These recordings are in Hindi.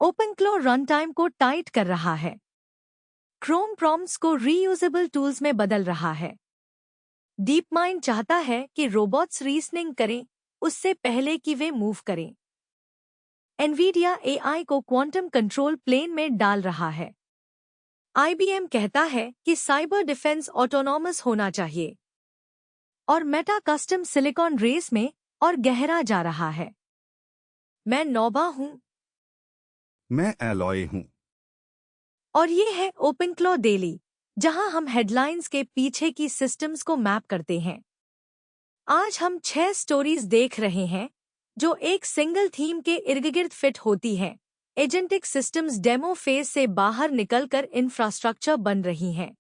ओपनक्लो रन टाइम को टाइट कर रहा है, क्रोम प्रॉम्प्ट्स को रीयूजेबल टूल्स में बदल रहा है। डीपमाइंड चाहता है कि रोबोट्स रीजनिंग करें उससे पहले कि वे मूव करें। एनवीडिया एआई को क्वांटम कंट्रोल प्लेन में डाल रहा है। आईबीएम कहता है कि साइबर डिफेंस ऑटोनॉमस होना चाहिए। और मेटा कस्टम सिलिकॉन रेस में और गहरा जा रहा है। मैं नोबा हूं। मैं एलॉय हूं। और ये है ओपनक्लो डेली, जहां हम हेडलाइंस के पीछे की सिस्टम्स को मैप करते हैं। आज हम 6 स्टोरीज देख रहे हैं जो एक सिंगल थीम के इर्द-गिर्द फिट होती हैं। एजेंटिक सिस्टम्स डेमो फेज से बाहर निकलकर इंफ्रास्ट्रक्चर बन रही हैं।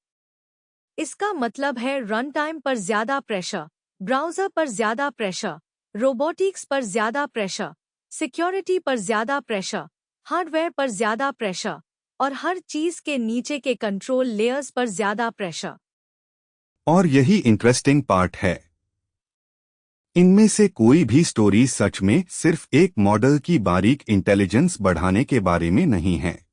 इसका मतलब है रन टाइम पर ज्यादा प्रेशर, ब्राउजर पर ज्यादा प्रेशर, रोबोटिक्स पर ज्यादा प्रेशर, सिक्योरिटी पर ज्यादा प्रेशर, हार्डवेयर पर ज्यादा प्रेशर और हर चीज के नीचे के कंट्रोल लेयर्स पर ज्यादा प्रेशर। और यही इंटरेस्टिंग पार्ट है। इनमें से कोई भी स्टोरी सच में सिर्फ एक मॉडल की बारीक इंटेलिजेंस बढ़ाने के बारे में नहीं है।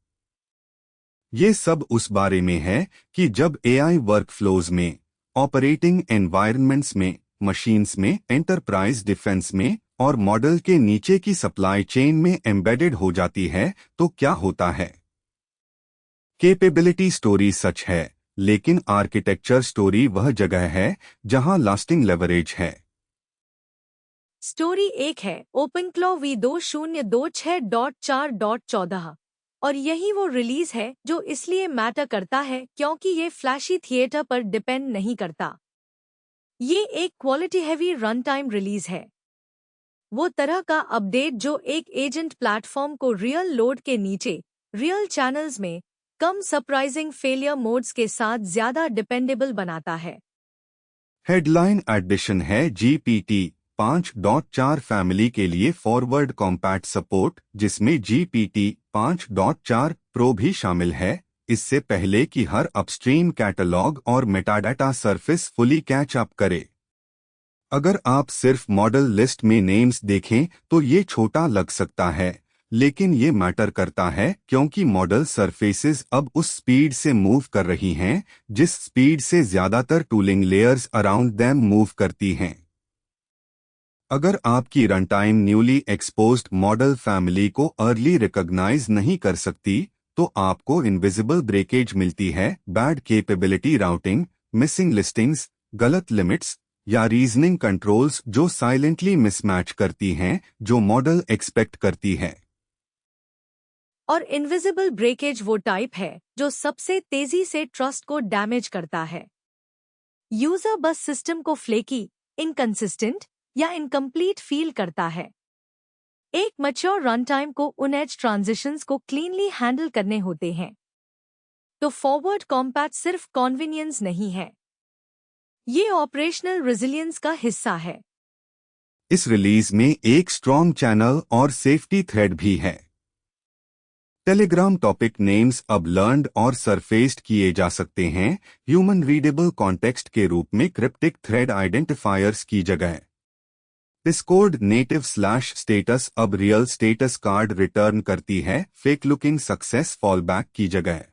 ये सब उस बारे में है कि जब एआई वर्कफ्लोज में, ऑपरेटिंग एनवायरनमेंट्स में, मशीन्स में, एंटरप्राइज डिफेंस में और मॉडल के नीचे की सप्लाई चेन में एम्बेडेड हो जाती है तो क्या होता है। कैपेबिलिटी स्टोरी सच है, लेकिन आर्किटेक्चर स्टोरी वह जगह है जहां लास्टिंग लेवरेज है। स्टोरी एक है ओपनक्लो v2026.4.14 और यही वो रिलीज है जो इसलिए मैटर करता है क्योंकि ये फ्लैशी थिएटर पर डिपेंड नहीं करता। ये एक quality heavy run time release है, वो तरह का अपडेट जो एक एजेंट प्लेटफॉर्म को रियल लोड के नीचे, रियल चैनल्स में, कम सरप्राइजिंग फेलियर मोड्स के साथ ज्यादा डिपेंडेबल बनाता है। हेडलाइन एडिशन है GPT-5.4 फैमिली के लिए फॉरवर्ड कॉम्पैक्ट सपोर्ट, जिसमें GPT-5.4 प्रो भी शामिल है, इससे पहले कि हर अपस्ट्रीम कैटलॉग और metadata surface fully catch up करे। अगर आप सिर्फ मॉडल लिस्ट में नेम्स देखें तो ये छोटा लग सकता है, लेकिन ये मैटर करता है क्योंकि मॉडल सरफेसेस अब उस स्पीड से मूव कर रही हैं जिस स्पीड से ज्यादातर tooling layers around them move करती हैं। अगर आपकी run time newly exposed model family को अर्ली रिकॉग्नाइज नहीं कर सकती तो आपको इनविजिबल ब्रेकेज मिलती है, bad capability routing, missing listings, गलत लिमिट्स या रीजनिंग कंट्रोल्स जो साइलेंटली मिसमैच करती हैं जो मॉडल एक्सपेक्ट करती है। और इनविजिबल ब्रेकेज वो टाइप है जो सबसे तेजी से ट्रस्ट को डैमेज करता है। यूजर बस सिस्टम को फ्लेकी, इनकंसिस्टेंट या इनकम्प्लीट फील करता है। एक मैच्योर रन टाइम को उन एज ट्रांजिशंस को क्लीनली हैंडल करने होते हैं। तो फॉरवर्ड कॉम्पैक्ट सिर्फ कॉन्वीनियंस नहीं है, ये ऑपरेशनल रेजिलियंस का हिस्सा है। इस रिलीज में एक स्ट्रॉन्ग चैनल और सेफ्टी थ्रेड भी है। टेलीग्राम टॉपिक नेम्स अब लर्न्ड और सरफेस्ड किए जा सकते हैं ह्यूमन रीडेबल कॉन्टेक्स्ट के रूप में क्रिप्टिक थ्रेड आइडेंटिफायर्स की जगह। डिस्कॉर्ड नेटिव /स्टेटस अब रियल स्टेटस कार्ड रिटर्न करती है फेक लुकिंग सक्सेस फॉलबैक की जगह।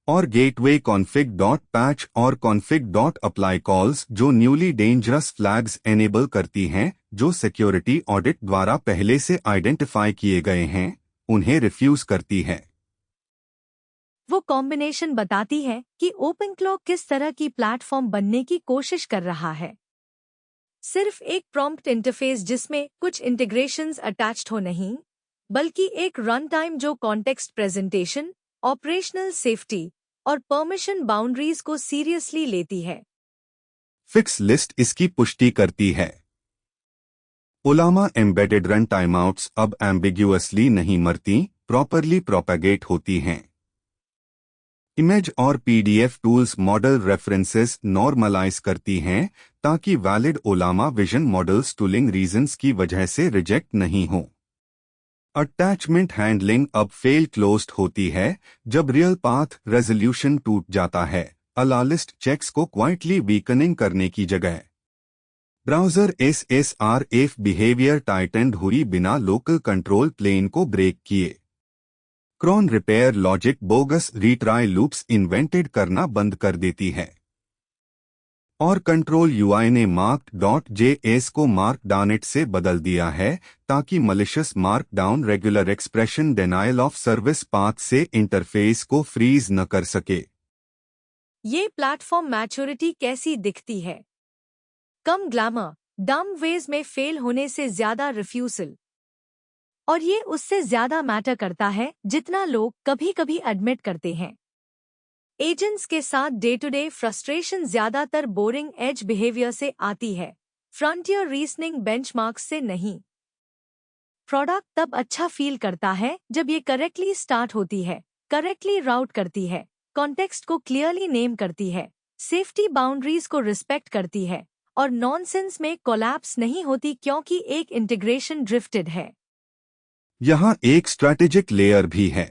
और गेटवे config.patch और config.apply कॉल्स जो न्यूली डेंजरस फ्लैग्स एनेबल करती हैं जो सिक्योरिटी ऑडिट द्वारा पहले से आइडेंटिफाई किए गए हैं, उन्हें रिफ्यूज करती है। वो कॉम्बिनेशन बताती है कि ओपनक्लो किस तरह की प्लेटफॉर्म बनने की कोशिश कर रहा है। सिर्फ एक प्रॉम्प्ट इंटरफेस जिसमें कुछ इंटीग्रेशंस अटैच्ड हो नहीं, बल्कि एक रन टाइम जो कॉन्टेक्स्ट प्रेजेंटेशन, ऑपरेशनल सेफ्टी और परमिशन बाउंड्रीज को सीरियसली लेती है। फिक्स लिस्ट इसकी पुष्टि करती है। ओलामा एम्बेडेड रन टाइमआउट्स अब एम्बिग्युअसली नहीं मरती, प्रॉपरली प्रोपेगेट होती हैं। इमेज और PDF tools model references normalise करती हैं ताकि valid Ollama vision models tooling reasons की वजह से रिजेक्ट नहीं हो। अटैचमेंट हैंडलिंग अब फेल क्लोज्ड होती है जब रियल पाथ रेजोल्यूशन टूट जाता है, अलालिस्ट चेक्स को क्वाइटली वीकनिंग करने की जगह। ब्राउजर SSRF बिहेवियर टाइटेंड हुई बिना लोकल कंट्रोल प्लेन को ब्रेक किए। Cron repair logic bogus retry loops invented करना बंद कर देती है और कंट्रोल यूआई ने mark.js को markdownit से बदल दिया है ताकि malicious markdown regular expression denial of service path से इंटरफेस को फ्रीज न कर सके। ये प्लेटफॉर्म मैच्योरिटी कैसी दिखती है? कम ग्लैमर, डम वेज में फेल होने से ज्यादा रिफ्यूजल, और ये उससे ज्यादा मैटर करता है जितना लोग कभी कभी एडमिट करते हैं। एजेंट्स के साथ डे टू डे फ्रस्ट्रेशन ज्यादातर बोरिंग एज बिहेवियर से आती है, फ्रंटियर रीजनिंग बेंचमार्क्स से नहीं। प्रोडक्ट तब अच्छा फील करता है जब ये करेक्टली स्टार्ट होती है, करेक्टली राउट करती है, कॉन्टेक्स्ट को क्लियरली नेम करती है, सेफ्टी बाउंड्रीज को रिस्पेक्ट करती है और नॉनसेंस में कोलैप्स नहीं होती क्योंकि एक इंटीग्रेशन ड्रिफ्टेड है। यहाँ एक स्ट्रैटेजिक लेयर भी है।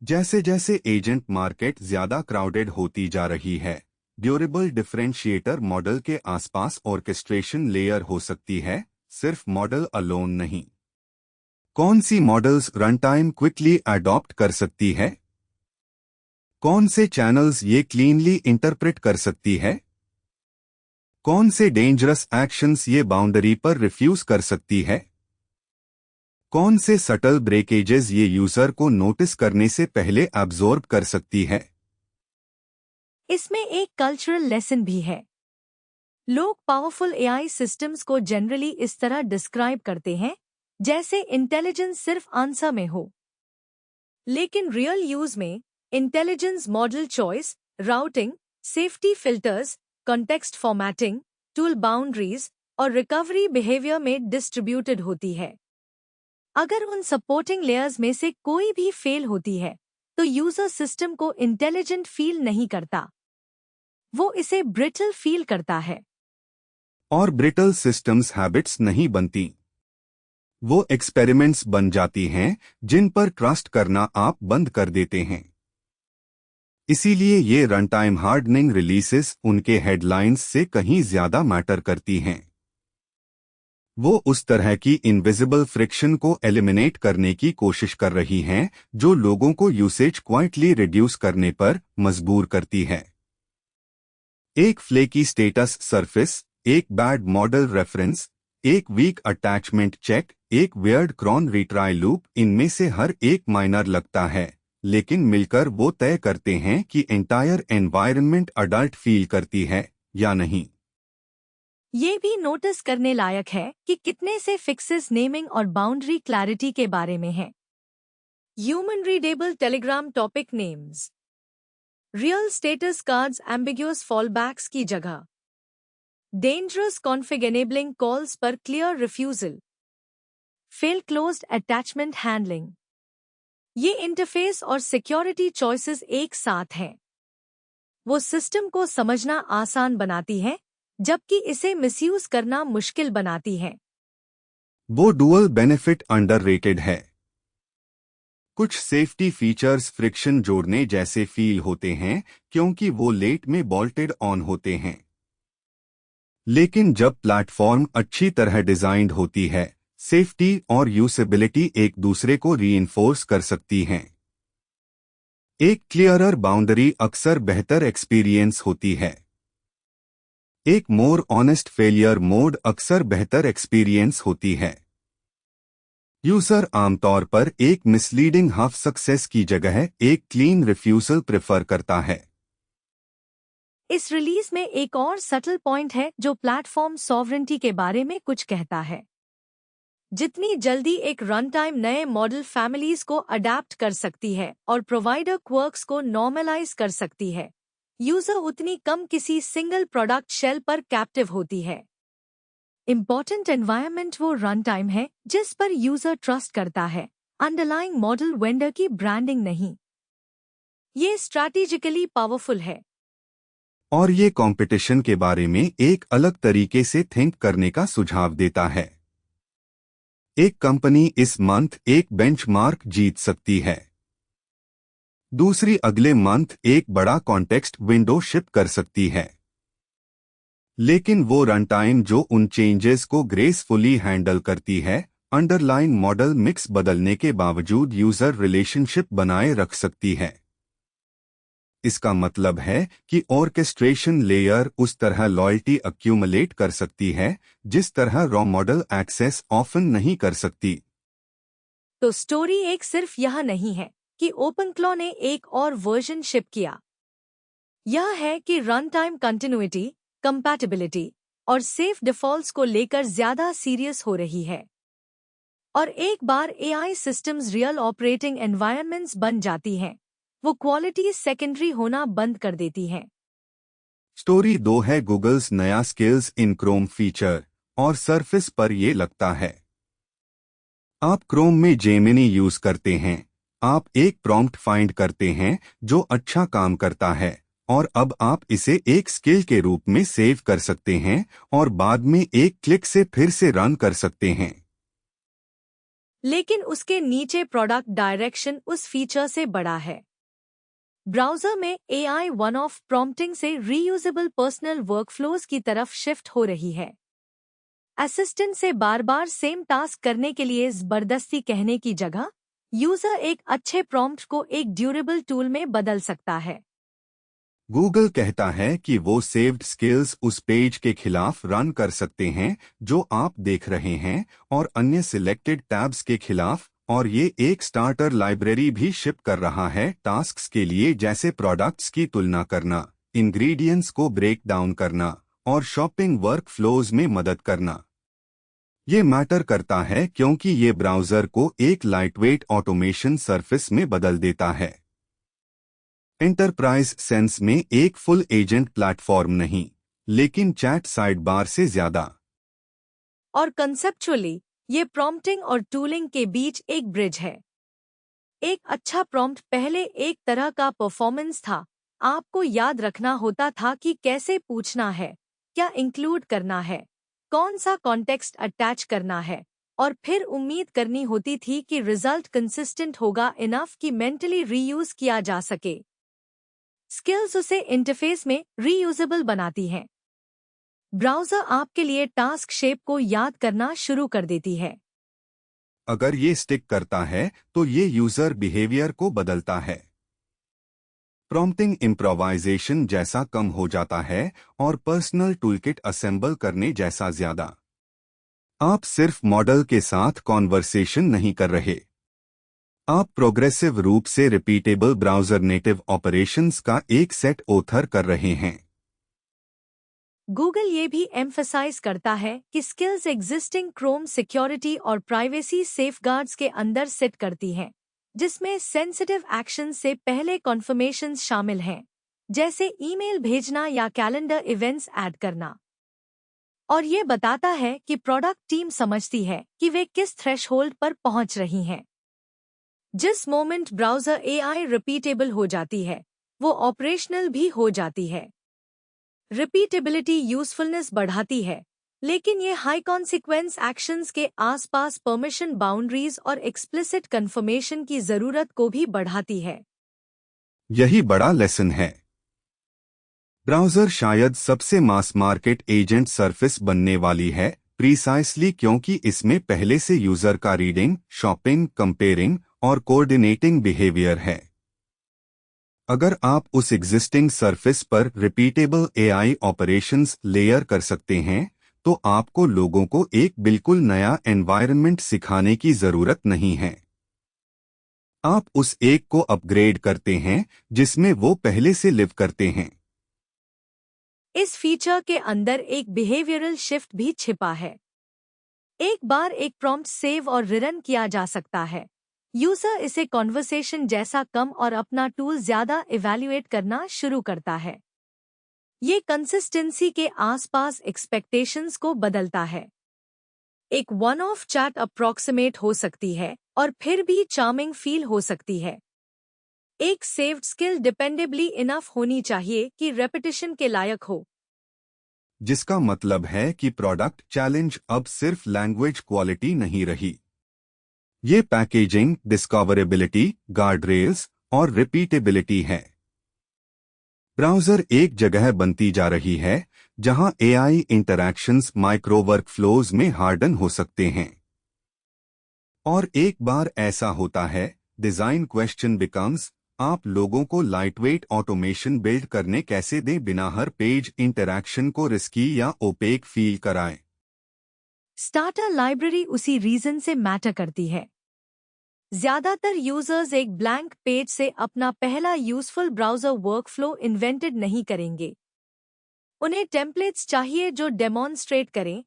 जैसे जैसे एजेंट मार्केट ज्यादा क्राउडेड होती जा रही है, ड्यूरेबल डिफरेंशिएटर मॉडल के आसपास ऑर्केस्ट्रेशन लेयर हो सकती है, सिर्फ मॉडल अलोन नहीं। कौन सी models run time quickly adopt कर सकती है? कौन से चैनल्स ये क्लीनली इंटरप्रेट कर सकती है? कौन से डेंजरस एक्शंस ये बाउंड्री पर रिफ्यूज कर सकती है? कौन से सटल ब्रेकेजेस ये यूजर को नोटिस करने से पहले अब्जॉर्ब कर सकती है? इसमें एक कल्चरल लेसन भी है। लोग पावरफुल एआई सिस्टम्स को जनरली इस तरह डिस्क्राइब करते हैं जैसे इंटेलिजेंस सिर्फ आंसर में हो, लेकिन रियल यूज में intelligence model choice, routing, safety filters, context formatting, tool boundaries और रिकवरी बिहेवियर में डिस्ट्रीब्यूटेड होती है। अगर उन सपोर्टिंग लेयर्स में से कोई भी फेल होती है तो यूजर सिस्टम को इंटेलिजेंट फील नहीं करता, वो इसे ब्रिटल फील करता है। और ब्रिटल सिस्टम्स हैबिट्स नहीं बनती, वो एक्सपेरिमेंट्स बन जाती हैं जिन पर ट्रस्ट करना आप बंद कर देते हैं। इसीलिए ये रन टाइम हार्डनिंग रिलीजेस उनके हेडलाइंस से कहीं ज्यादा मैटर करती हैं। वो उस तरह की इनविजिबल फ्रिक्शन को एलिमिनेट करने की कोशिश कर रही हैं जो लोगों को यूसेज क्वाइटली रिड्यूस करने पर मजबूर करती है। एक फ्लेकी स्टेटस सरफेस, एक बैड मॉडल रेफरेंस, एक वीक अटैचमेंट चेक, एक वियर्ड क्रॉन रिट्राई लूप, इनमें से हर एक माइनर लगता है, लेकिन मिलकर वो तय करते हैं कि एंटायर एनवायरनमेंट अडल्ट फील करती है या नहीं। ये भी नोटिस करने लायक है कि कितने से फिक्सेस नेमिंग और बाउंड्री क्लैरिटी के बारे में हैं। Human readable Telegram topic names, real status cards ambiguous fallbacks की जगह, डेंजरस कॉन्फिग एनेबलिंग कॉल्स पर clear refusal, fail closed attachment handling. ये इंटरफेस और सिक्योरिटी चॉइसेस एक साथ हैं। वो सिस्टम को समझना आसान बनाती है जबकि इसे मिसयूज करना मुश्किल बनाती है। वो डुअल बेनिफिट अंडररेटेड है। कुछ सेफ्टी फीचर्स फ्रिक्शन जोड़ने जैसे फील होते हैं क्योंकि वो लेट में बोल्टेड ऑन होते हैं, लेकिन जब प्लेटफॉर्म अच्छी तरह डिजाइंड होती है, सेफ्टी और यूसेबिलिटी एक दूसरे को रीइंफोर्स कर सकती हैं। एक क्लियरर बाउंड्री अक्सर बेहतर एक्सपीरियंस होती है। एक मोर ऑनेस्ट फेलियर मोड अक्सर बेहतर एक्सपीरियंस होती है। यूजर आमतौर पर एक मिसलीडिंग हाफ सक्सेस की जगह एक क्लीन रिफ्यूजल प्रेफर करता है। इस रिलीज में एक और सटल पॉइंट है जो प्लेटफॉर्म सॉवरेंटी के बारे में कुछ कहता है। जितनी जल्दी एक रन टाइम नए मॉडल फैमिलीज को अडेप्ट कर सकती है और प्रोवाइडर क्वर्क्स को नॉर्मलाइज कर सकती है, यूजर उतनी कम किसी सिंगल प्रोडक्ट शेल पर कैप्टिव होती है। इम्पॉर्टेंट एनवायरनमेंट वो रन टाइम है जिस पर यूजर ट्रस्ट करता है, अंडरलाइंग मॉडल वेंडर की ब्रांडिंग नहीं। ये स्ट्रैटेजिकली पावरफुल है और ये कंपटीशन के बारे में एक अलग तरीके से थिंक करने का सुझाव देता है। एक कंपनी इस मंथ एक बेंचमार्क जीत सकती है, दूसरी अगले मंथ एक बड़ा कॉन्टेक्स्ट विंडो शिप कर सकती है, लेकिन वो रन टाइम जो उन चेंजेस को ग्रेसफुली हैंडल करती है, अंडरलाइन मॉडल मिक्स बदलने के बावजूद यूजर रिलेशनशिप बनाए रख सकती है। इसका मतलब है कि ऑर्केस्ट्रेशन लेयर उस तरह लॉयल्टी अक्यूमुलेट कर सकती है जिस तरह रॉ मॉडल एक्सेस ऑफन नहीं कर सकती। तो स्टोरी एक सिर्फ यह नहीं है कि ओपनक्लॉ ने एक और वर्जन शिप किया। यह है कि रन टाइम कंटिन्यूटी, कंपैटिबिलिटी और सेफ डिफॉल्ट्स को लेकर ज्यादा सीरियस हो रही है। और एक बार AI systems real operating environments बन जाती हैं, वो क्वालिटी सेकेंडरी होना बंद कर देती हैं। स्टोरी 2 है गूगल्स नया स्किल्स इन क्रोम फीचर, और सरफेस पर ये लगता है। आप क्रोम में जेमिनी यूज करते हैं। आप एक प्रॉम्प्ट फाइंड करते हैं जो अच्छा काम करता है, और अब आप इसे एक स्किल के रूप में सेव कर सकते हैं और बाद में एक क्लिक से फिर से रन कर सकते हैं। लेकिन उसके नीचे प्रोडक्ट डायरेक्शन उस फीचर से बड़ा है। ब्राउज़र में एआई वन ऑफ प्रॉम्प्टिंग से रीयूजेबल पर्सनल वर्कफ्लोज की तरफ शिफ्ट हो रही है। असिस्टेंट से बार बार सेम टास्क करने के लिए जबरदस्ती कहने की जगह यूजर एक अच्छे प्रॉम्प्ट को एक ड्यूरेबल टूल में बदल सकता है। गूगल कहता है कि वो सेव्ड स्किल्स उस पेज के खिलाफ रन कर सकते हैं जो आप देख रहे हैं, और अन्य सिलेक्टेड टैब्स के खिलाफ, और ये एक स्टार्टर लाइब्रेरी भी शिप कर रहा है टास्क्स के लिए, जैसे प्रोडक्ट्स की तुलना करना, इंग्रेडिएंट्स को ब्रेक डाउन करना और शॉपिंग वर्क फ्लोज में मदद करना। ये मैटर करता है क्योंकि ये ब्राउज़र को एक लाइटवेट ऑटोमेशन सरफेस में बदल देता है। एंटरप्राइज सेंस में एक फुल एजेंट प्लेटफॉर्म नहीं, लेकिन चैट साइड बार से ज्यादा। और कंसेप्चुअली ये प्रॉम्प्टिंग और टूलिंग के बीच एक ब्रिज है। एक अच्छा प्रॉम्प्ट पहले एक तरह का परफॉर्मेंस था। आपको याद रखना होता था कि कैसे पूछना है, क्या इंक्लूड करना है, कौन सा कॉन्टेक्स्ट अटैच करना है, और फिर उम्मीद करनी होती थी कि रिजल्ट कंसिस्टेंट होगा इनफ कि मेंटली रीयूज किया जा सके। स्किल्स उसे इंटरफेस में रीयूजेबल बनाती हैं। ब्राउज़र आपके लिए टास्क शेप को याद करना शुरू कर देती है। अगर ये स्टिक करता है तो ये यूजर बिहेवियर को बदलता है। प्रॉम्प्टिंग इम्प्रोवाइजेशन जैसा कम हो जाता है और पर्सनल टूलकिट असेंबल करने जैसा ज्यादा। आप सिर्फ मॉडल के साथ कॉन्वर्सेशन नहीं कर रहे, आप प्रोग्रेसिव रूप से रिपीटेबल ब्राउज़र नेटिव ऑपरेशंस का एक सेट ऑथर कर रहे हैं। गूगल ये भी एम्फसाइज करता है कि स्किल्स एग्जिस्टिंग क्रोम सिक्योरिटी और प्राइवेसी सेफगार्ड्स के अंदर सेट करती हैं, जिसमें सेंसिटिव एक्शन से पहले कॉन्फर्मेशंस शामिल हैं, जैसे ईमेल भेजना या कैलेंडर इवेंट्स ऐड करना। और ये बताता है कि प्रोडक्ट टीम समझती है कि वे किस थ्रेशहोल्ड पर पहुंच रही हैं। जिस मोमेंट ब्राउज़र एआई रिपीटेबल हो जाती है, वो ऑपरेशनल भी हो जाती है। रिपीटेबिलिटी यूजफुलनेस बढ़ाती है, लेकिन ये हाई कॉन्सिक्वेंस एक्शंस के आसपास परमिशन बाउंड्रीज और एक्सप्लिसिट कंफर्मेशन की जरूरत को भी बढ़ाती है। यही बड़ा लेसन है। ब्राउज़र शायद सबसे मास मार्केट एजेंट सरफेस बनने वाली है, प्रीसाइसली क्योंकि इसमें पहले से यूजर का रीडिंग, शॉपिंग, कंपेयरिंग और कोऑर्डिनेटिंग बिहेवियर है। अगर आप उस एग्जिस्टिंग सरफेस पर रिपीटेबल एआई ऑपरेशंस लेयर कर सकते हैं, तो आपको लोगों को एक बिल्कुल नया एनवायरनमेंट सिखाने की जरूरत नहीं है। आप उस एक को अपग्रेड करते हैं जिसमें वो पहले से लिव करते हैं। इस फीचर के अंदर एक बिहेवियरल शिफ्ट भी छिपा है। एक बार एक प्रॉम्प्ट सेव और रिरन किया जा सकता है, यूजर इसे कॉन्वर्सेशन जैसा कम और अपना टूल ज्यादा इवैल्यूएट करना शुरू करता है। ये कंसिस्टेंसी के आसपास एक्सपेक्टेशंस को बदलता है। एक वन ऑफ चैट अप्रॉक्सिमेट हो सकती है और फिर भी चार्मिंग फील हो सकती है। एक सेव्ड स्किल डिपेंडेबली इनफ होनी चाहिए कि रेपिटेशन के लायक हो। जिसका मतलब है कि प्रोडक्ट चैलेंज अब सिर्फ लैंग्वेज क्वालिटी नहीं रही, ये पैकेजिंग, डिस्कवरेबिलिटी, गार्डरेल्स और रिपीटेबिलिटी है। ब्राउज़र एक जगह बनती जा रही है जहां एआई इंटरैक्शंस माइक्रो वर्कफ्लोज में हार्डन हो सकते हैं। और एक बार ऐसा होता है, डिजाइन क्वेश्चन बिकम्स, आप लोगों को लाइटवेट ऑटोमेशन बिल्ड करने कैसे दें बिना हर पेज इंटरैक्शन को रिस्की या ओपेक फील कराएं। स्टार्टर लाइब्रेरी उसी रीजन से मैटर करती है। ज्यादातर यूजर्स एक ब्लैंक पेज से अपना पहला यूजफुल ब्राउजर वर्कफ्लो इन्वेंटेड नहीं करेंगे। उन्हें टेम्पलेट्स चाहिए जो डेमॉन्स्ट्रेट करें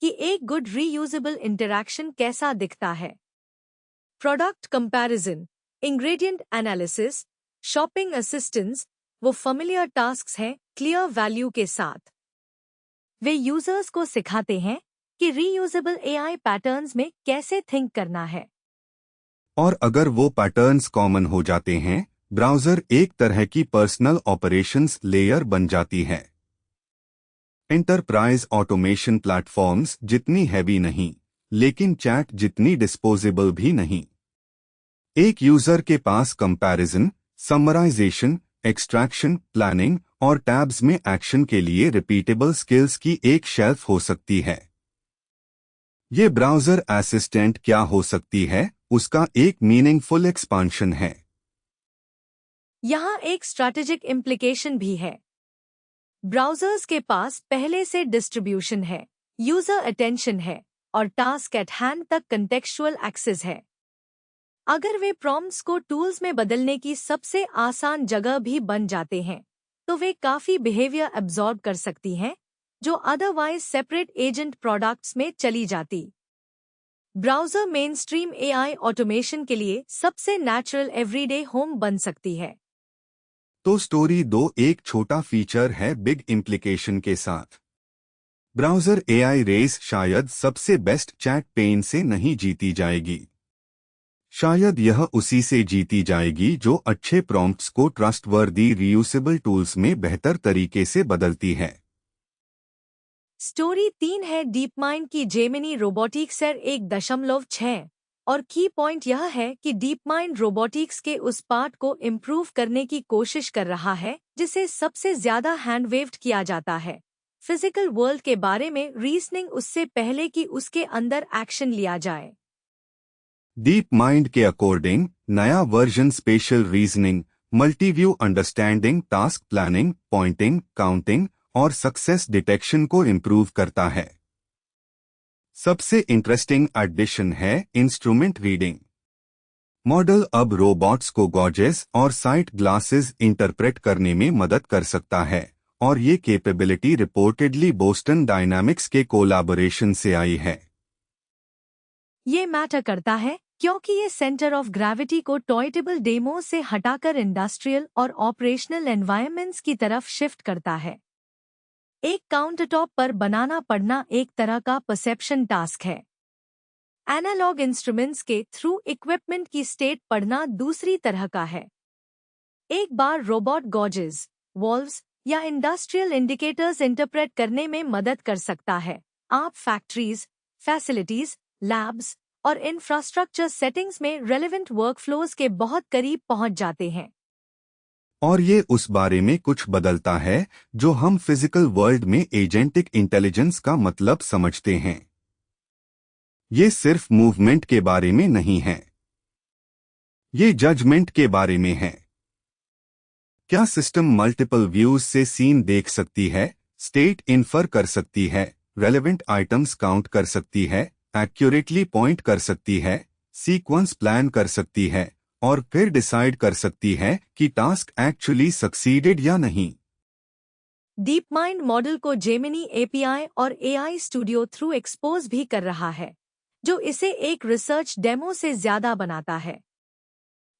कि एक गुड रीयूजेबल इंटरैक्शन कैसा दिखता है। Product comparison, ingredient analysis, shopping assistance वो familiar टास्क्स हैं क्लियर वैल्यू के साथ। वे यूजर्स को सिखाते हैं कि रीयूजेबल एआई पैटर्न्स में कैसे थिंक करना है। और अगर वो पैटर्न्स कॉमन हो जाते हैं, ब्राउजर एक तरह की पर्सनल ऑपरेशंस लेयर बन जाती है। एंटरप्राइज ऑटोमेशन प्लेटफॉर्म्स जितनी हैवी नहीं, लेकिन चैट जितनी डिस्पोजेबल भी नहीं। एक यूजर के पास कंपैरिजन, समराइजेशन, एक्सट्रैक्शन, प्लानिंग और टैब्स में एक्शन के लिए रिपीटेबल स्किल्स की एक शेल्फ हो सकती है। ये ब्राउजर असिस्टेंट क्या हो सकती है, उसका एक मीनिंगफुल एक्सपांशन है। यहाँ एक स्ट्रैटेजिक इम्प्लीकेशन भी है। ब्राउजर्स के पास पहले से डिस्ट्रीब्यूशन है, यूजर अटेंशन है और टास्क एट हैंड तक कंटेक्चुअल एक्सेस है। अगर वे प्रॉम्प्ट्स को टूल्स में बदलने की सबसे आसान जगह भी बन जाते हैं, तो वे काफी बिहेवियर एब्जॉर्ब कर सकती हैं जो अदरवाइज सेपरेट एजेंट प्रोडक्ट्स में चली जाती। ब्राउजर मेनस्ट्रीम एआई ऑटोमेशन के लिए सबसे नेचुरल एवरीडे होम बन सकती है। तो स्टोरी 2 एक छोटा फीचर है बिग इम्प्लीकेशन के साथ। ब्राउजर एआई रेस शायद सबसे बेस्ट चैट पेन से नहीं जीती जाएगी। शायद यह उसी से जीती जाएगी जो अच्छे प्रॉम्प्ट्स को ट्रस्टवर्दी रीयूसेबल टूल्स में बेहतर तरीके से बदलती है। स्टोरी 3 है डीप माइंड की जेमिनी रोबोटिक्स 1.6 और की पॉइंट यह है कि डीप माइंड रोबोटिक्स के उस पार्ट को इम्प्रूव करने की कोशिश कर रहा है जिसे सबसे ज्यादा हैंडवेव्ड किया जाता है। फिजिकल वर्ल्ड के बारे में रीजनिंग उससे पहले कि उसके अंदर एक्शन लिया जाए। डीप माइंड के अकॉर्डिंग नया version special reasoning, multiview understanding, task planning, pointing, counting और सक्सेस डिटेक्शन को इम्प्रूव करता है। सबसे इंटरेस्टिंग एडिशन है इंस्ट्रूमेंट रीडिंग। मॉडल अब रोबोट्स को गॉजेस और साइट ग्लासेस इंटरप्रेट करने में मदद कर सकता है और ये कैपेबिलिटी रिपोर्टेडली बोस्टन डायनामिक्स के कोलैबोरेशन से आई है। ये मैटर करता है क्योंकि ये सेंटर ऑफ ग्रेविटी को टॉयटेबल डेमो से हटाकर इंडस्ट्रियल और ऑपरेशनल एनवायरनमेंट्स की तरफ शिफ्ट करता है। एक काउंटरटॉप पर बनाना पड़ना एक तरह का परसेप्शन टास्क है। एनालॉग इंस्ट्रूमेंट्स के थ्रू इक्विपमेंट की स्टेट पढ़ना दूसरी तरह का है। एक बार रोबोट गॉजेस, वॉल्व्स या इंडस्ट्रियल इंडिकेटर्स इंटरप्रेट करने में मदद कर सकता है। आप फैक्ट्रीज, फैसिलिटीज, लैब्स और इंफ्रास्ट्रक्चर सेटिंग्स में रेलेवेंट वर्कफ्लोज के बहुत करीब पहुंच जाते हैं। और ये उस बारे में कुछ बदलता है जो हम फिजिकल वर्ल्ड में एजेंटिक इंटेलिजेंस का मतलब समझते हैं। ये सिर्फ मूवमेंट के बारे में नहीं है, ये जजमेंट के बारे में है। क्या सिस्टम मल्टीपल व्यूज से सीन देख सकती है, स्टेट इन्फर कर सकती है, रेलेवेंट आइटम्स काउंट कर सकती है, एक्यूरेटली पॉइंट कर सकती है, सीक्वेंस प्लान कर सकती है और फिर डिसाइड कर सकती है कि टास्क एक्चुअली सक्सीडेड या नहीं। डीप माइंड मॉडल को जेमिनी एपीआई और एआई स्टूडियो थ्रू एक्सपोज भी कर रहा है, जो इसे एक रिसर्च डेमो से ज्यादा बनाता है।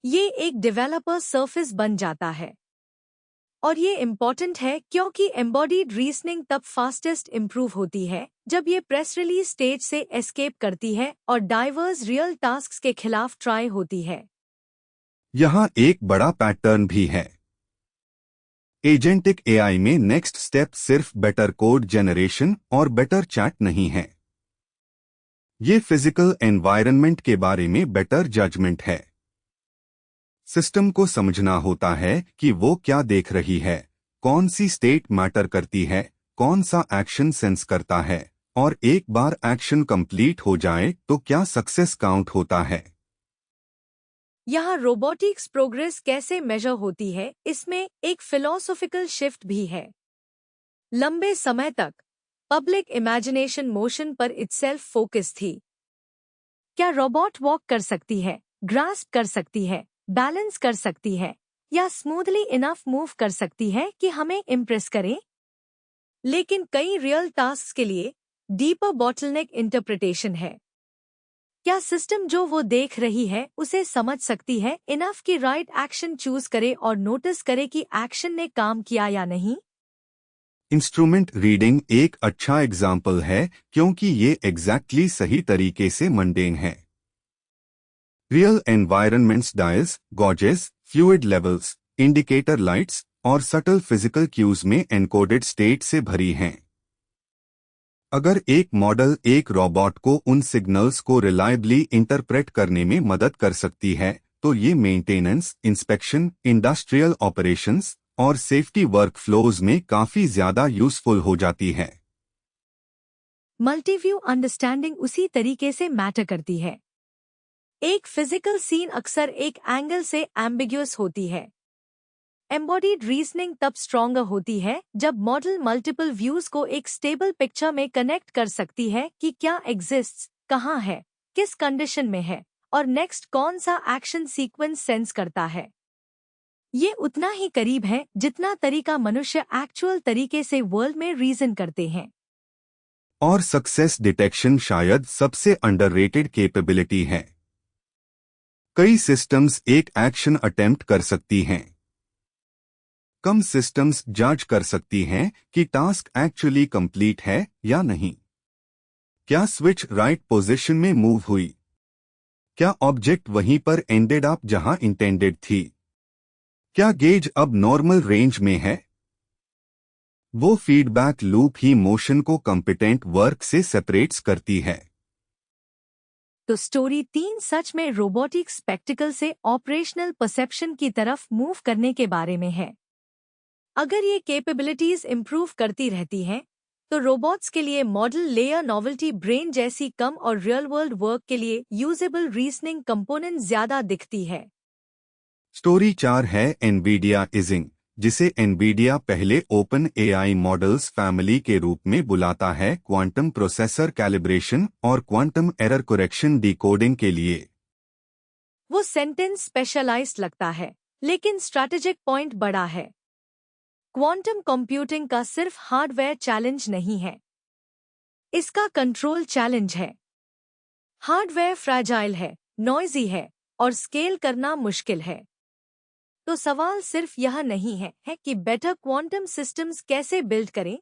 ये एक डेवलपर सर्फेस बन जाता है और ये इम्पॉर्टेंट है क्योंकि एम्बॉडीड रीजनिंग तब फास्टेस्ट इम्प्रूव होती है जब ये प्रेस रिलीज स्टेज से एस्केप करती है और डाइवर्स रियल टास्क्स के खिलाफ ट्राई होती है। यहाँ एक बड़ा पैटर्न भी है। एजेंटिक एआई में नेक्स्ट स्टेप सिर्फ बेटर कोड जनरेशन और बेटर चैट नहीं है। ये फिजिकल एनवायरनमेंट के बारे में बेटर जजमेंट है। सिस्टम को समझना होता है कि वो क्या देख रही है, कौन सी स्टेट मैटर करती है, कौन सा एक्शन सेंस करता है और एक बार एक्शन कंप्लीट हो जाए तो क्या सक्सेस काउंट होता है? यहाँ रोबोटिक्स प्रोग्रेस कैसे मेजर होती है, इसमें एक फिलोसॉफिकल शिफ्ट भी है। लंबे समय तक पब्लिक इमेजिनेशन मोशन पर इटसेल्फ फोकस थी। क्या रोबोट वॉक कर सकती है, ग्रास्प कर सकती है, बैलेंस कर सकती है, या स्मूथली इनफ मूव कर सकती है कि हमें इम्प्रेस करे? लेकिन कई रियल टास्क के लिए डीपर बॉटलनेक इंटरप्रिटेशन है। क्या सिस्टम जो वो देख रही है उसे समझ सकती है इनफ कि राइट एक्शन चूज करे और नोटिस करे कि एक्शन ने काम किया या नहीं? इंस्ट्रूमेंट रीडिंग एक अच्छा एग्जाम्पल है क्योंकि ये एग्जैक्टली सही तरीके से मंडेन है। Real environments dials, gauges, fluid levels, indicator lights और सटल फिजिकल क्यूज में एनकोडेड स्टेट से भरी हैं। अगर एक मॉडल एक रोबोट को उन सिग्नल्स को रिलायबली इंटरप्रेट करने में मदद कर सकती है तो ये मेंटेनेंस, इंस्पेक्शन, इंडस्ट्रियल ऑपरेशंस और सेफ्टी वर्कफ्लोज में काफी ज्यादा यूजफुल हो जाती है। मल्टीव्यू अंडरस्टैंडिंग उसी तरीके से मैटर करती है। एक फिजिकल सीन अक्सर एक एंगल से एम्बिग्युअस होती है। एम्बॉडीड रीजनिंग तब स्ट्रॉन्गर होती है जब मॉडल मल्टीपल व्यूज को एक स्टेबल पिक्चर में कनेक्ट कर सकती है कि क्या एग्जिस्ट्स, कहाँ है, किस कंडीशन में है और नेक्स्ट कौन सा एक्शन सीक्वेंस सेंस करता है। ये उतना ही करीब है जितना तरीका मनुष्य एक्चुअल तरीके से वर्ल्ड में रीजन करते हैं। और सक्सेस डिटेक्शन शायद सबसे अंडररेटेड कैपेबिलिटी है। कई सिस्टम्स एक एक्शन अटेम्प्ट कर सकती हैं। कम सिस्टम्स जज कर सकती हैं कि टास्क एक्चुअली कंप्लीट है या नहीं। क्या स्विच राइट पोजीशन में मूव हुई? क्या ऑब्जेक्ट वहीं पर एंडेड अप जहां इंटेंडेड थी? क्या गेज अब नॉर्मल रेंज में है? वो फीडबैक लूप ही मोशन को कॉम्पिटेंट वर्क से सेपरेट्स करती है। तो स्टोरी 3 सच में रोबोटिक स्पेक्टिकल से ऑपरेशनल परसेप्शन की तरफ मूव करने के बारे में है। अगर ये कैपेबिलिटीज इंप्रूव करती रहती हैं, तो रोबोट्स के लिए मॉडल लेयर नॉवेल्टी ब्रेन जैसी कम और रियल वर्ल्ड वर्क के लिए यूजेबल रीजनिंग कंपोनेंट ज्यादा दिखती है। स्टोरी 4 है एनवीडिया इजिंग, जिसे एनवीडिया पहले ओपन एआई मॉडल्स फैमिली के रूप में बुलाता है क्वांटम प्रोसेसर कैलिब्रेशन और क्वांटम एरर करेक्शन डिकोडिंग के लिए। वो सेंटेंस स्पेशलाइज्ड लगता है, लेकिन स्ट्रैटेजिक पॉइंट बड़ा है। क्वांटम कंप्यूटिंग का सिर्फ हार्डवेयर चैलेंज नहीं है, इसका कंट्रोल चैलेंज है। हार्डवेयर फ्रैजाइल है, नॉइजी है और स्केल करना मुश्किल है। तो सवाल सिर्फ यह नहीं है कि बेटर क्वांटम सिस्टम्स कैसे बिल्ड करें,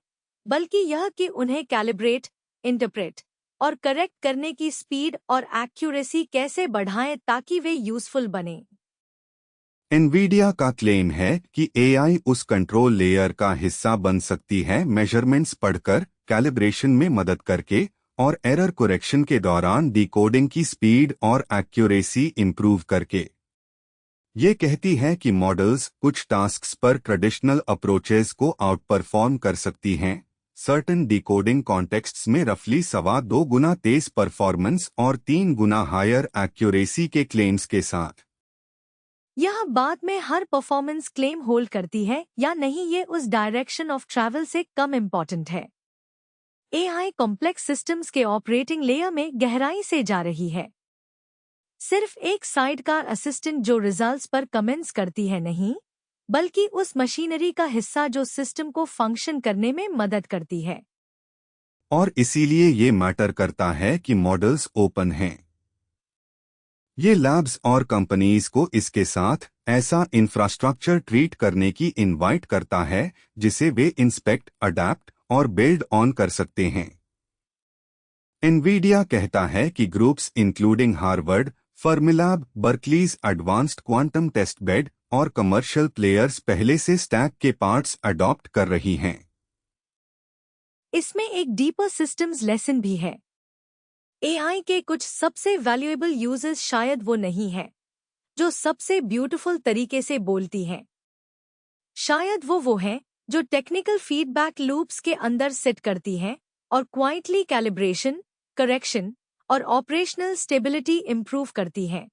बल्कि यह कि उन्हें कैलिब्रेट, इंटरप्रेट और करेक्ट करने की स्पीड और एक्यूरेसी कैसे बढ़ाएं ताकि वे यूजफुल बने। एनवीडिया का क्लेम है कि एआई उस कंट्रोल लेयर का हिस्सा बन सकती है मेजरमेंट्स पढ़कर, कैलिब्रेशन में मदद करके और एरर करेक्शन के दौरान डिकोडिंग की स्पीड और एक्यूरेसी इंप्रूव करके। ये कहती है कि मॉडल्स कुछ टास्क्स पर ट्रेडिशनल अप्रोचेस को आउट परफॉर्म कर सकती हैं, सर्टेन डिकोडिंग कॉन्टेक्स्ट्स में रफली 2.25 गुना तेज परफॉर्मेंस और 3 गुना हायर एक्यूरेसी के क्लेम्स के साथ। यह बाद में हर परफॉर्मेंस क्लेम होल्ड करती है या नहीं, ये उस डायरेक्शन ऑफ ट्रैवल से कम इम्पॉर्टेंट है। एआई कॉम्प्लेक्स सिस्टम्स के ऑपरेटिंग लेयर में गहराई से जा रही है। सिर्फ एक साइडकार असिस्टेंट जो रिजल्ट्स पर कमेंट्स करती है नहीं, बल्कि उस मशीनरी का हिस्सा जो सिस्टम को फंक्शन करने में मदद करती है। और इसीलिए ये मैटर करता है कि मॉडल्स ओपन हैं। ये लैब्स और कंपनीज को इसके साथ ऐसा इंफ्रास्ट्रक्चर ट्रीट करने की इनवाइट करता है जिसे वे इंस्पेक्ट, अडैप्ट और बिल्ड ऑन कर सकते हैं। एनवीडिया कहता है कि groups including Harvard, Fermilab, Berkeley's advanced quantum test bed और कमर्शियल प्लेयर्स पहले से स्टैक के पार्ट्स अडॉप्ट कर रही हैं। इसमें एक डीपर सिस्टम्स लेसन भी है। एआई के कुछ सबसे वैल्यूएबल यूजर्स शायद वो नहीं है जो सबसे ब्यूटीफुल तरीके से बोलती हैं। शायद वो हैं जो टेक्निकल फीडबैक लूप्स के अंदर सिट करती हैं, और क्वाइटली कैलिब्रेशन, करेक्शन और ऑपरेशनल स्टेबिलिटी इंप्रूव करती हैं।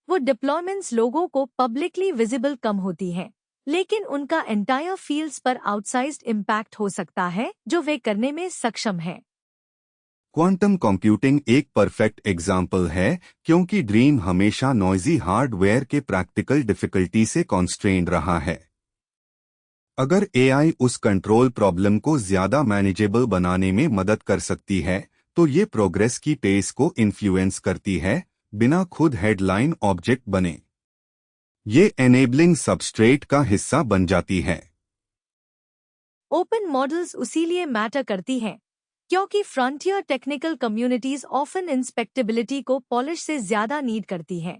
वो डिप्लॉयमेंट्स लोगों को पब्लिकली विजिबल कम होती हैं, लेकिन उनका एंटायर फील्ड्स पर आउटसाइज्ड इम्पैक्ट हो सकता है जो वे करने में सक्षम हैं। क्वांटम कंप्यूटिंग एक परफेक्ट एग्जाम्पल है क्योंकि ड्रीम हमेशा नॉइजी हार्डवेयर के प्रैक्टिकल डिफिकल्टी से कॉन्स्ट्रेन्ड रहा है। अगर एआई उस कंट्रोल प्रॉब्लम को ज्यादा मैनेजेबल बनाने में मदद कर सकती है तो ये प्रोग्रेस की पेस को इन्फ्लुएंस करती है, बिना खुद हेडलाइन ऑब्जेक्ट बने। ये एनेबलिंग सबस्ट्रेट का हिस्सा बन जाती है। ओपन मॉडल्स उसीलिए मैटर करती हैं क्योंकि फ्रंटियर टेक्निकल कम्युनिटीज ऑफन इंस्पेक्टेबिलिटी को पॉलिश से ज्यादा नीड करती हैं।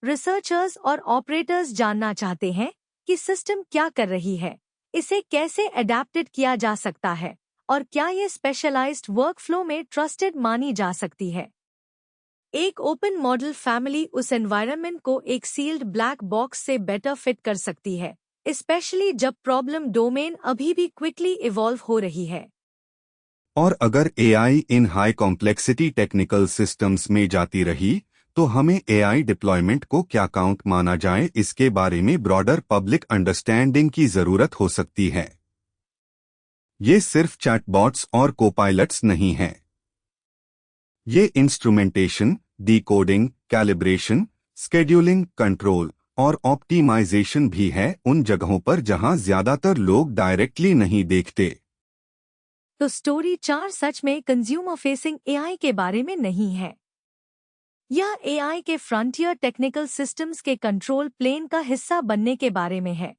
रिसर्चर्स और ऑपरेटर्स जानना चाहते हैं कि सिस्टम क्या कर रही है, इसे कैसे अडेप्टेड किया जा सकता है और क्या ये स्पेशलाइज्ड वर्कफ्लो में ट्रस्टेड मानी जा सकती है। एक ओपन मॉडल फैमिली उस एनवायरनमेंट को एक सील्ड ब्लैक बॉक्स से बेटर फिट कर सकती है, स्पेशली जब प्रॉब्लम डोमेन अभी भी क्विकली इवॉल्व हो रही है। और अगर एआई इन हाई कॉम्प्लेक्सिटी टेक्निकल सिस्टम्स में जाती रही तो हमें एआई डिप्लॉयमेंट को क्या काउंट माना जाए, इसके बारे में ब्रॉडर पब्लिक अंडरस्टैंडिंग की जरूरत हो सकती है। ये सिर्फ चैटबॉट्स और कोपायलट्स नहीं हैं। ये instrumentation, decoding, calibration, scheduling, control और ऑप्टिमाइजेशन भी है उन जगहों पर जहां ज्यादातर लोग डायरेक्टली नहीं देखते। तो स्टोरी 4 सच में कंज्यूमर फेसिंग एआई के बारे में नहीं है। यह एआई के फ्रंटियर टेक्निकल सिस्टम्स के कंट्रोल प्लेन का हिस्सा बनने के बारे में है।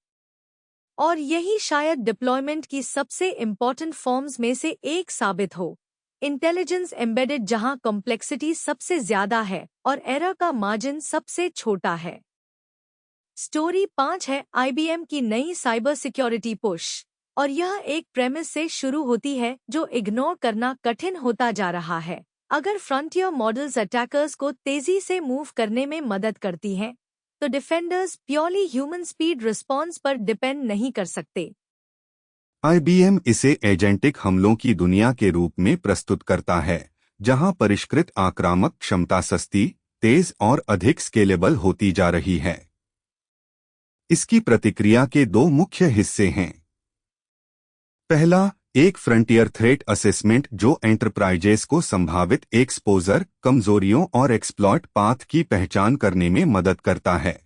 और यही शायद डिप्लॉयमेंट की सबसे इम्पॉर्टेंट फॉर्म्स में से एक साबित हो। इंटेलिजेंस एम्बेडेड जहां कॉम्प्लेक्सिटी सबसे ज्यादा है और एरर का मार्जिन सबसे छोटा है। स्टोरी 5 है आईबीएम की नई साइबर सिक्योरिटी पुश। और यह एक प्रेमिस से शुरू होती है जो इग्नोर करना कठिन होता जा रहा है। अगर फ्रंटियर मॉडल्स अटैकर्स को तेजी से मूव करने में मदद करती हैं, तो defenders purely human speed response पर डिपेंड नहीं कर सकते। आईबीएम इसे एजेंटिक हमलों की दुनिया के रूप में प्रस्तुत करता है, जहां परिष्कृत आक्रामक क्षमता सस्ती, तेज और अधिक स्केलेबल होती जा रही है। इसकी प्रतिक्रिया के दो मुख्य हिस्से हैं। पहला, एक फ्रंटियर थ्रेट असेसमेंट जो एंटरप्राइजेस को संभावित एक्सपोजर, कमजोरियों और एक्सप्लॉइट पाथ की पहचान करने में मदद करता है।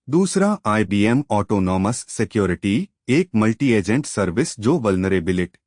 दूसरा, आईबीएम ऑटोनॉमस सिक्योरिटी, एक मल्टी एजेंट सर्विस जो वल्नरेबिलिटी